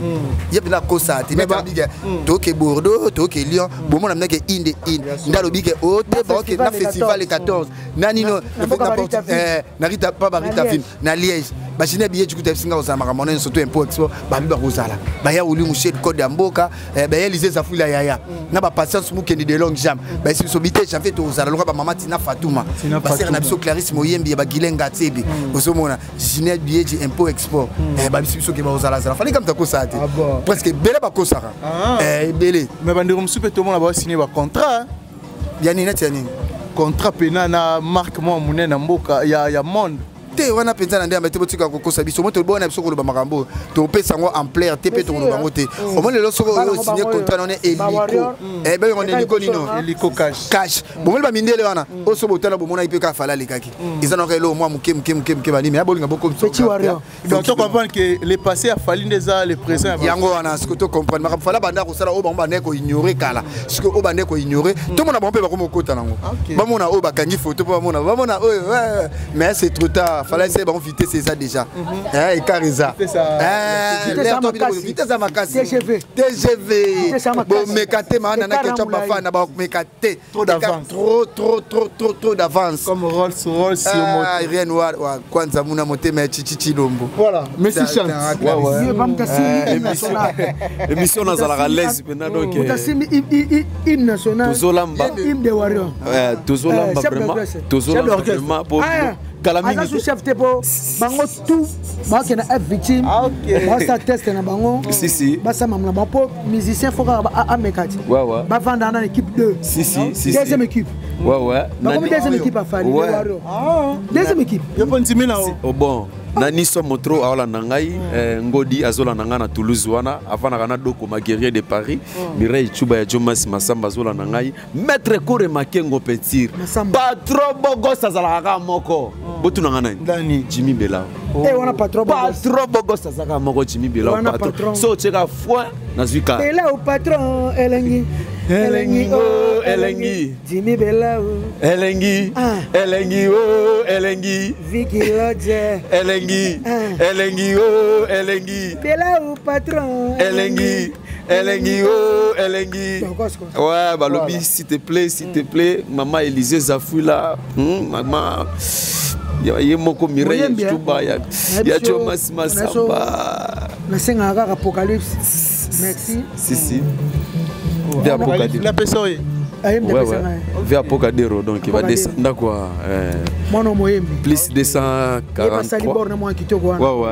yebina kosa te mais biga toke Bordeaux toke Lyon bomo na mnake inde ndalo bige ote boke na festival 14 nani no na Rita pas Rita film na Liège bachine biye tukuta singa osama kamona surtout un peu expo ba biba kozala ba ya uli mushel code ya mboka ba ya lize zafula yaya na ba patience mukendi de longue jam ba si so bité chanfait to osala loka ba mama tina Fatouma ba sera na biso Clarisse Moyembi ba gilenga tsebi osomona Ginette Bieji un peu expo ba biso ke ba osala sala fallait comme ta kosa te presque bele ba kosara bele mais bandiro msupe to mona ba signer ba contrat ya nini na tiani contrat pena na marque moi munene mboka ya monde te wana penza na ndemba te botika kokosa biso mo to bona biso ko loba makambo to pesa ngo ampleur te pe to loba ngo te au moins le soko o signé contrat on est hélico eh ben on est hélico nino hélico cash bon mo ba mindele wana o so botala bo mona ipe ka fala lekaki izana ka lo moi muke bani mais abolinga boko petit warrior donc tu comprends que le passé a fallu déjà le présent yango wana ce que to comprendre makambo fala banda ko sala o ba mbane ko ignorer kala ce que o bande ko ignorer to mona ba mpe ba ko mokota nango ba mona o ba kangi photo ba mona mais c'est trop tard fallait c'est bon vite c'est ça déjà et carisa vite ça makasi TGV bon mekate mana na ketchup ba fa na ba mekate trop d'avance trop d'avance comme Rolls sur moto rien noir kwanza muna motema chichi lombo voilà merci chance émission dans la l'aise maintenant donc hymne national tozolamba hymne de warrior tozolamba vraiment pour Kalamini chef te po bango tout ba ke na victime ba sa test na bango si ba sa mamla ba po musicien faut a mekati ba vendre dans l'équipe 2 si deuxième équipe na comme deuxième équipe a fallu warrior deuxième équipe yo ponzimi na bon nani so motro aola nangai ngodi azola nanga na Toulouse wana avant na doko ma guerrier de Paris Mireille Chuba ya Jomas Masamba azola nangai maître Kore Makengo Petir patron bogo sazalaka moko botu nanga nani Jimmy Bela wana patron bogo sazalaka moko Jimmy Bela patron so cheka foi na zwika Bela au patron elengi oh elengi Jimmy Bela elengi oh elengi Vicky Lodge elengi oh elengi Bela au patron elengi oh elengi ouais balobi s'il te plaît maman Élisée Zafula maman ya moko Mireille Chuba ya Jomas Masamba na senga ka apocalypse merci si de Apocalypse la personne vers Apocadero donc il va descendre quoi plus 243 oh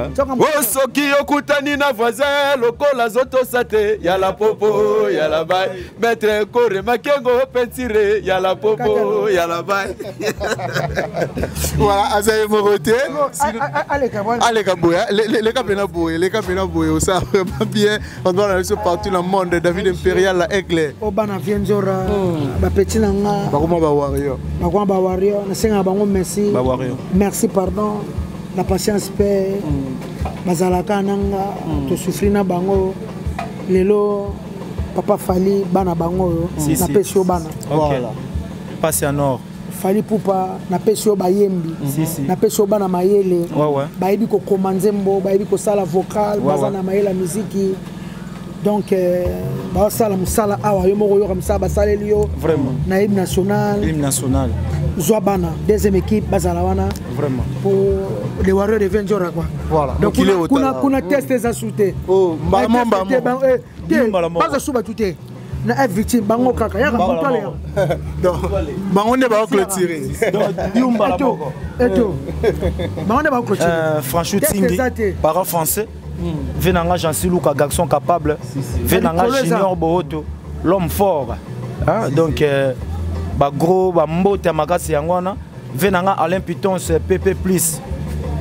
soki okutani na voisin lokola zoto sate ya la popo ya la bay maître Kore Makengo Petire ya la popo ya la bay voilà azaye moroté allez kaboya les capena boya ça vraiment bien on doit aller partout dans le monde David Imperial la Aigle obana vienzora ba petit nanga bakoma ba warrior na senga bango merci merci pardon la patience paix bazalaka nanga to souffrir na bango lelo papa fali bana bango na pesio bana voilà passe en or fali pupa na pesio bayembi na pesio bana mayele bayibi ko komanzembo bayibi ko sala vocal bazana mayela musique donc ba sala musala awa yo moko yo comme ça ba saleli yo vraiment na hymne national Zouabana deuxième équipe bazala wana vraiment pour les warriors de Venjora quoi voilà donc kuna test za souté mbamba baza suba tuté na victime bango kaka ya kapotole donc bango ne ba clôturer donc diumba la moko eto bango ne ba clôturer Franchou Tingi parole français Venanga Jansi Luka garçon capable Venanga Junior Bohoto l'homme fort donc ba gros ba mbote makasi yangwana Venanga Alain Piton c'est PP plus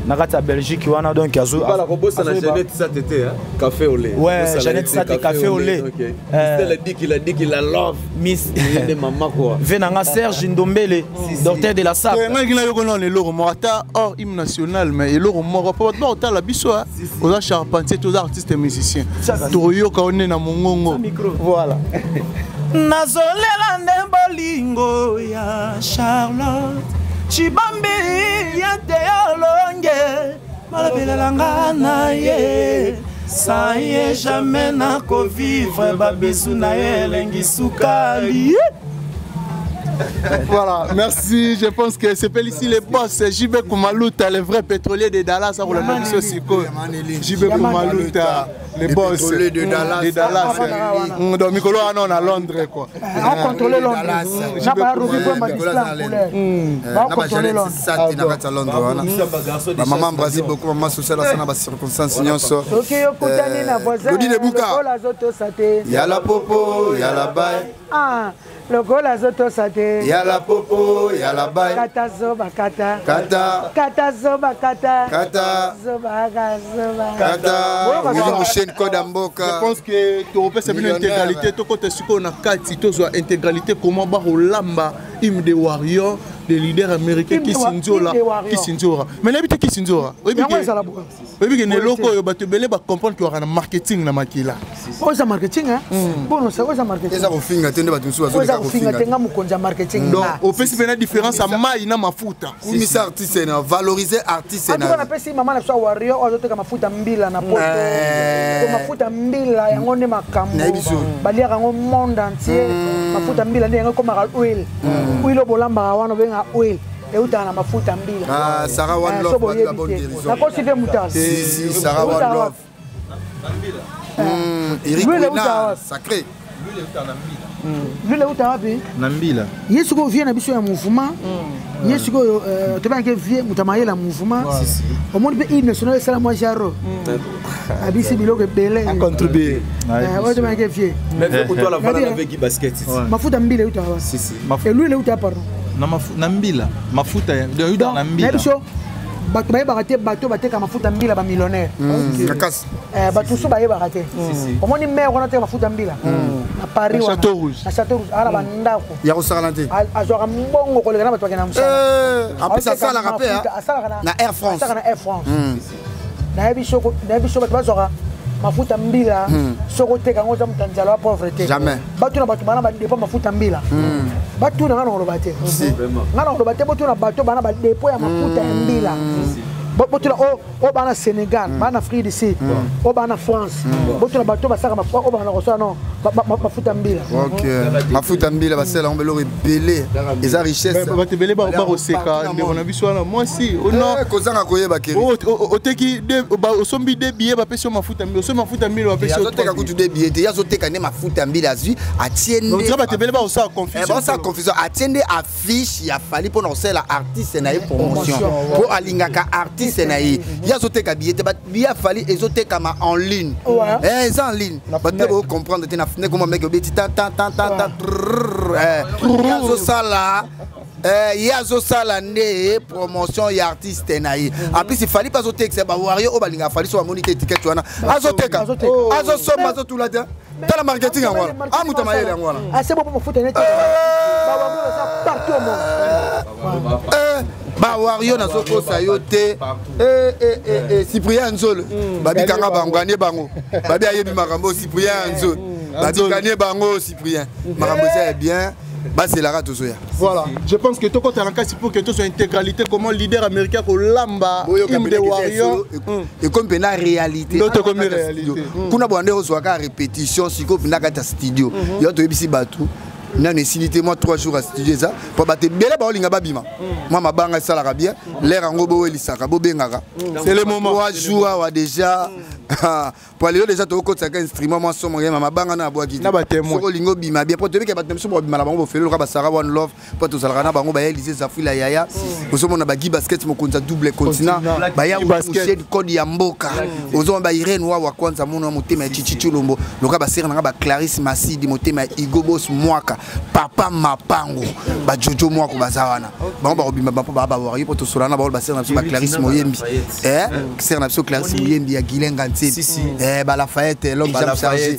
nakata Belgique wana donc azo bala ko bossa na Jeannette Satete café au lait ouais Jeannette Satete café au lait elle dit qu'il a love miss de maman quoi Venanga Serge Ndombele docteur de la SAP nga ngina yoko non le loro morata hors hymne national mais le loro moro pas ta la biso aux charpentier tous artistes musiciens to yoka one na mongongo voilà nazolela ndembolingo ya Charlotte Chibambi yante yolonge malabelanga na ye ça y est jamais na ko vivre babisu na elengi sukali. Voilà, merci. Je pense que c'est ici les boss. JB Kumaluta, le vrai pétrolier de Dallas. JB Kumaluta, les boss de Dallas. Donc, Mikolo on à Londres quoi. On contrôle Londres. N'a pas Ruby pour on contrôle Londres. Maman Brésil beaucoup maman social ça na circonstances nyonso. OK, okutani na voisin. Il y a la popo, il y a la baille. Logo la zoto sate. Ya la popo, ya la baille. Kata zoba kata. Kata. Kata zoba kata. Kata. Zoba zoba. Kata. Willy Mouchen Kodamboka. Je pense que tu repères c'est une intégralité. Tout côté sur qu'on a 4 si tu as intégralité comment bah Lamba hymne des warriors des leaders américains qui s'injora qui s'injora. Mais n'habite qui s'injora. Oui bien que les locaux ils battent belé bah comprendre qu'il y aura un marketing na makila. Oh ça marketing hein. Bon ça ça marketing. Ça refinga tende battu sur ça refinga tenga mukonja marketing. Donc au fait c'est une différence à mai na mafuta. Oui ça artiste na valoriser artiste na. On appelle ça maman na so warrior ozote mafuta mbila na poto. Ko mafuta mbila yango ne makambo. Balia yango monde entier mafuta mbila ndenga comme oil. Oil bolamba wana benga oil. Et où t'as mafuta mbila. Ah Sarah One Love la bonne direction. La considère moutarde. Si Sarah One Love. Eric Wina sacré. Lui le uta wapi? Nambila. Yesu ko vient na biso ya mouvement. Yesu ko te ba ke vie mutamaye la mouvement. Au monde pe hymne national sala moi jaro. Abisi biloko belé. A contribuer. Ouais te ba ke vie. Mais pour toi la valeur avec qui basket. Mafuta mbile uta wa. Si si. Et lui le uta pardon. Nambila. Mafuta de uta Nambila. Bato baye barate bato bateka mafuta mbila ba millionnaire. Bato so baye barate. Omoni maire on a te mafuta mbila. Na Paris wana. Château Rouge. Na Château Rouge ala bandako. Ya kosalante. Azora mbongo koleka na bato bakena musala. En plus ça la rappel na Air France. Ça na Air France. Na biso bato bazora mafuta mbila soko teka ngoza mutanzala wa pauvreté. Jamais. Bato na bato bana ba depo mafuta mbila. Bato na ngana ngolobate. Ngana ngolobate bato na bato bana ba depo ya mafuta mbila. Bato na o bana Sénégal, bana Afrique du Sud, o bana France. Bato na bato basaka mafuta o bana kosa non mafuta mbila. OK. Mafuta mbila basela on belori belé. Eza richesse. Bato belé ba oseka ndeko na biso na moi si. Non. Kozanga koyeba keri. O teki osombi de billets ba peso mafuta mbila. Osombi mafuta mbila ba peso. Azoteka kutu de billets. Yazoteka ne mafuta mbila azui atiende. Donc ça bato belé ba osa confusion. Ba osa confusion atiende affiche ya fali pour lancer la artiste na promotion. Pour alingaka artiste na yi. Yazoteka billets ba bia fali ezoteka ma en ligne. Eh en ligne. Ba te comprendre te na fne comment mec obeti ta yazo sala ne promotion ya artiste na yi. En plus il fallait pas zotek ba warrior o balinga fallait so moniter étiquette wana. Azoteka. Azo soma zo tout là dedans. Dans la marketing en voilà. Ah mutama yele en voilà. Ah c'est bon pour foutre net. Ba warrior ça partout au monde. Ba warrior na zoko sayote. Cyprien Nzolo. Babi kanga bangwane bango. Babi ayebi makambo Cyprien Nzolo. Babi kanye bango Cyprien. Makambo c'est bien. Bah c'est la rate voilà, je pense que tout côté en cas pour que tout soit intégralité comment leader américain ko lamba hymne des warriors et comme pena réalité. L'autre comme réalité. Kuna bande ozwaka répétition siko pena kata studio. Yo to ebisi batu. Na nécessité moi 3 jours à studio ça pour battre bela ba olinga babima. Moi ma banga ça la bien, l'air ngo bo elisaka bo bengaka. C'est le moment. 3 jours wa déjà pour aller déjà to ko tsaka instrument moi somo ma banga na boaki. Na ba témoin. Soko lingo bima bien pour te que batem so bima la bango felo ka Sarah One Love pour to sala na bango ba Elise Zafula yaya. Osomo na ba gi basket mo konza double continent ba ya basket code ya mboka. Ozo ba Irene wa kwanza mono motema chichichi lombo. Loka ba sera na ba Clarisse Masidi motema Igobos Mwaka. Papa Mapango ba Jojo Mwako bazawana. Bango ba robima ba ba wari pour to sala na ba sera na ba Clarisse Moyembi. Sera na Clarisse Moyembi ya Gilenga bah Lafayette l'homme Jean chargé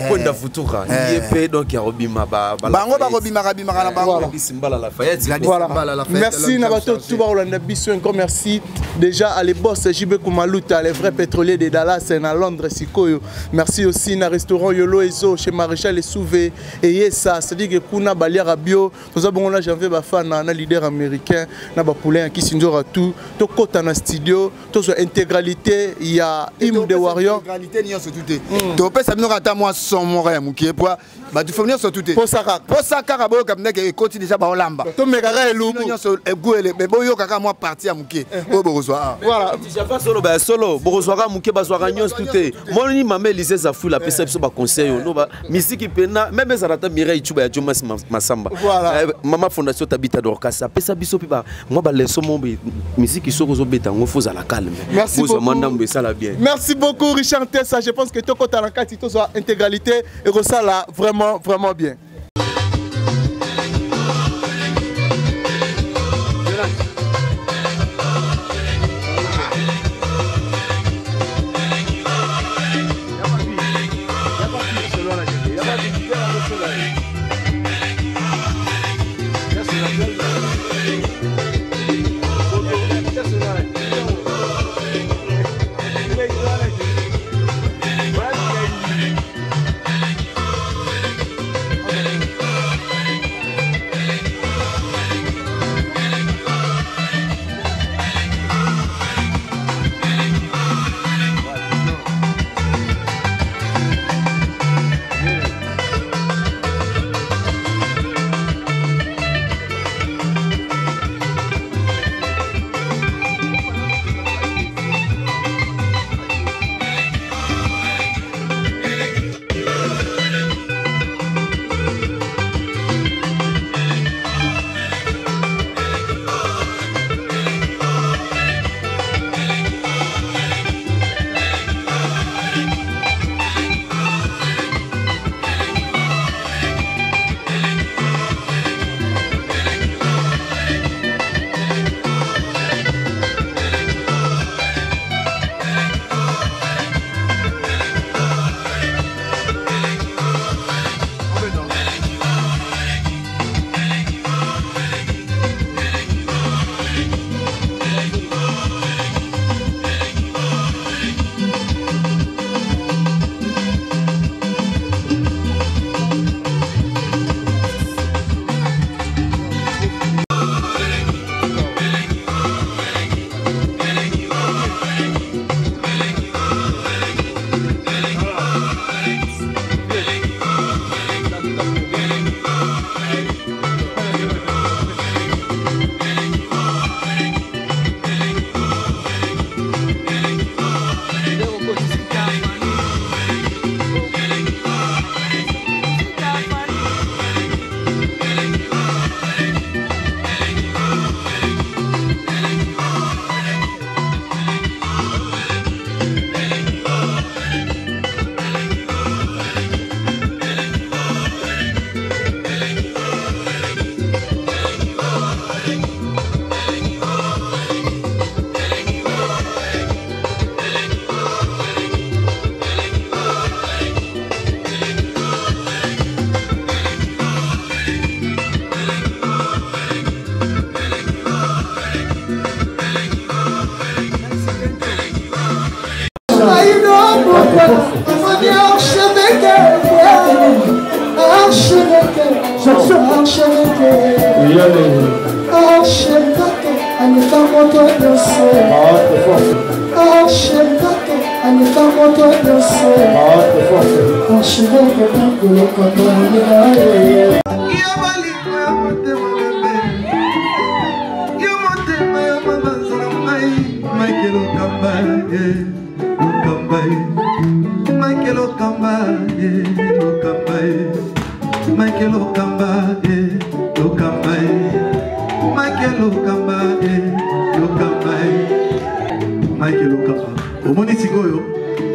point de futura yep donc ya robima ba bango ba robima na bango Simbala Lafayette voilà merci na bato tout ba Rolanda biso encore merci déjà à les boss JB Kumaluta les vrais pétroliers de Dallas et à Londres sikoyo merci aussi na restaurant Yolo Ezo chez Maréchal et Souvé et Yesa c'est dire que kuna balia rabio nous avons là janvier ba fan na leader américain na ba poulain qui s'indora tout to kota na studio to so intégralité il y a hymne de warrior intégralité ni sur tout to pe ça binoka ta moi son mon rem qui est quoi bah tu faut venir sur tout pour ça ba comme nek continue déjà ba olamba to mekaka elubu egwele mais boyo kaka moi parti à muké o borozwa voilà déjà pas solo ba solo borozwa muké ba zwa nyons tout moni mama Elise Zafula pesa biso ba conseil no ba musique pena même ça rata Mireille Chuba ya Jomas Masamba mama fondation Tabita Dorcas pesa biso pe ba moi ba leso mon musique soko zo beta ngo faut à la calme merci beaucoup ça la bien merci beaucoup Richard Tessa je pense que to kota la intégralité et ça là vraiment bien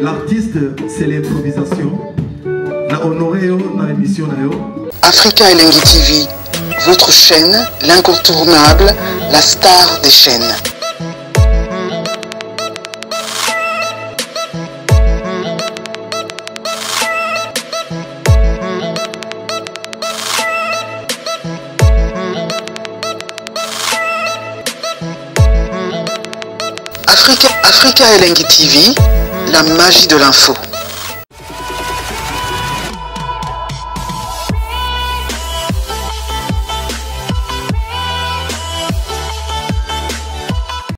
L'artiste, c'est l'improvisation. Na honoré dans l'émission. Africa Elengi TV, votre chaîne, l'incontournable, la star des chaînes. Africa Elengi TV, la magie de l'info.